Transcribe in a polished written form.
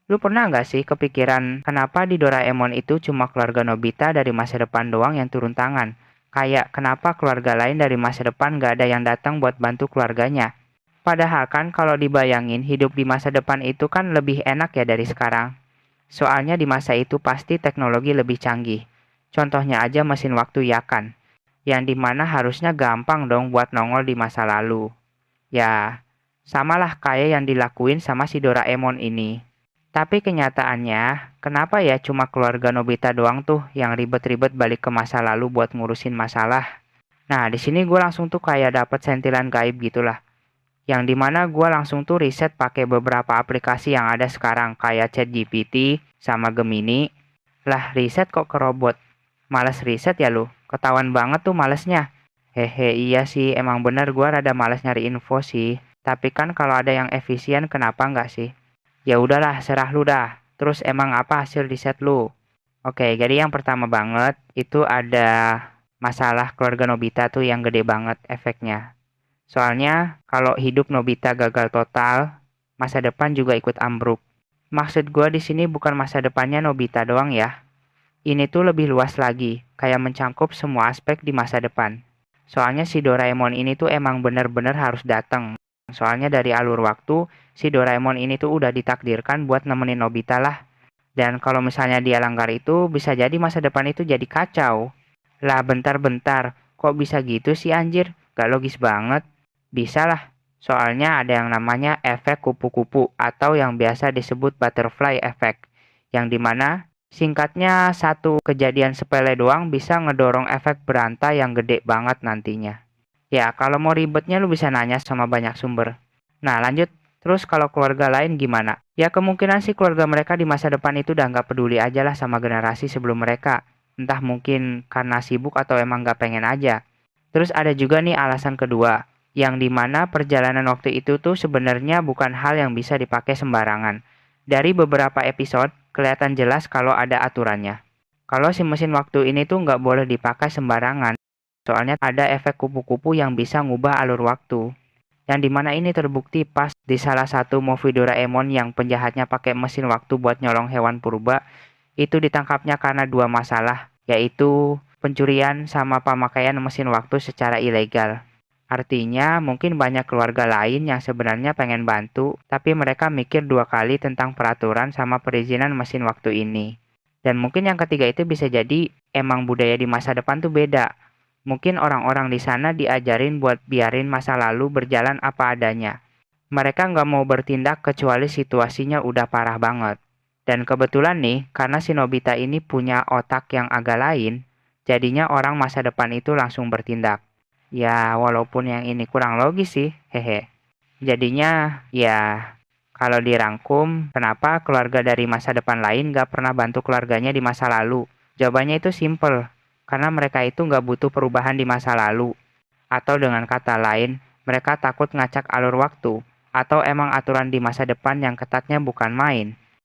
Lu pernah nggak sih kepikiran kenapa di Doraemon itu cuma keluarga Nobita dari masa depan doang yang turun tangan? Kayak kenapa keluarga lain dari masa depan nggak ada yang datang buat bantu keluarganya? Padahal kan kalau dibayangin hidup di masa depan itu kan lebih enak ya dari sekarang. Soalnya di masa itu pasti teknologi lebih canggih. Contohnya aja mesin waktu ya kan, yang dimana harusnya gampang dong buat nongol di masa lalu. Ya, samalah kayak yang dilakuin sama si Doraemon ini. Tapi kenyataannya, kenapa ya cuma keluarga Nobita doang tuh yang ribet-ribet balik ke masa lalu buat ngurusin masalah? Nah, di sini gue langsung tuh kayak dapet sentilan gaib gitulah. Yang dimana gue langsung tuh riset pakai beberapa aplikasi yang ada sekarang kayak ChatGPT sama Gemini. Lah, riset kok ke robot. Males riset ya lu? Ketahuan banget tuh malesnya. Hehe, iya sih, emang bener gue rada males nyari info sih. Tapi kan kalau ada yang efisien kenapa nggak sih? Ya udahlah, serah lu dah. Terus emang apa hasil riset lu? Oke, jadi yang pertama banget itu ada masalah keluarga Nobita tuh yang gede banget efeknya. Soalnya kalau hidup Nobita gagal total, masa depan juga ikut ambruk. Maksud gue di sini bukan masa depannya Nobita doang ya. Ini tuh lebih luas lagi, kayak mencangkup semua aspek di masa depan. Soalnya si Doraemon ini tuh emang bener-bener harus datang. Soalnya dari alur waktu, si Doraemon ini tuh udah ditakdirkan buat nemenin Nobita lah. Dan kalau misalnya dia langgar itu, bisa jadi masa depan itu jadi kacau. Lah bentar-bentar, kok bisa gitu sih anjir? Gak logis banget. Bisa lah, soalnya ada yang namanya efek kupu-kupu atau yang biasa disebut butterfly effect. Yang dimana singkatnya satu kejadian sepele doang bisa ngedorong efek berantai yang gede banget nantinya. Ya, kalau mau ribetnya lu bisa nanya sama banyak sumber. Nah, lanjut. Terus kalau keluarga lain gimana? Ya kemungkinan sih keluarga mereka di masa depan itu udah nggak peduli aja lah sama generasi sebelum mereka. Entah mungkin karena sibuk atau emang nggak pengen aja. Terus ada juga nih alasan kedua, yang dimana perjalanan waktu itu tuh sebenarnya bukan hal yang bisa dipakai sembarangan. Dari beberapa episode, kelihatan jelas kalau ada aturannya. Kalau si mesin waktu ini tuh nggak boleh dipakai sembarangan, soalnya ada efek kupu-kupu yang bisa ngubah alur waktu. Yang dimana ini terbukti pas di salah satu movie Doraemon yang penjahatnya pakai mesin waktu buat nyolong hewan purba, itu ditangkapnya karena dua masalah, yaitu pencurian sama pemakaian mesin waktu secara ilegal. Artinya, mungkin banyak keluarga lain yang sebenarnya pengen bantu, tapi mereka mikir dua kali tentang peraturan sama perizinan mesin waktu ini. Dan mungkin yang ketiga itu bisa jadi emang budaya di masa depan tuh beda. Mungkin orang-orang di sana diajarin buat biarin masa lalu berjalan apa adanya. Mereka nggak mau bertindak kecuali situasinya udah parah banget. Dan kebetulan nih, karena si Nobita ini punya otak yang agak lain, jadinya orang masa depan itu langsung bertindak. Ya, walaupun yang ini kurang logis sih, hehe. Jadinya, ya, kalau dirangkum, kenapa keluarga dari masa depan lain nggak pernah bantu keluarganya di masa lalu? Jawabannya itu simple, karena mereka itu nggak butuh perubahan di masa lalu. Atau dengan kata lain, mereka takut ngacak alur waktu, atau emang aturan di masa depan yang ketatnya bukan main.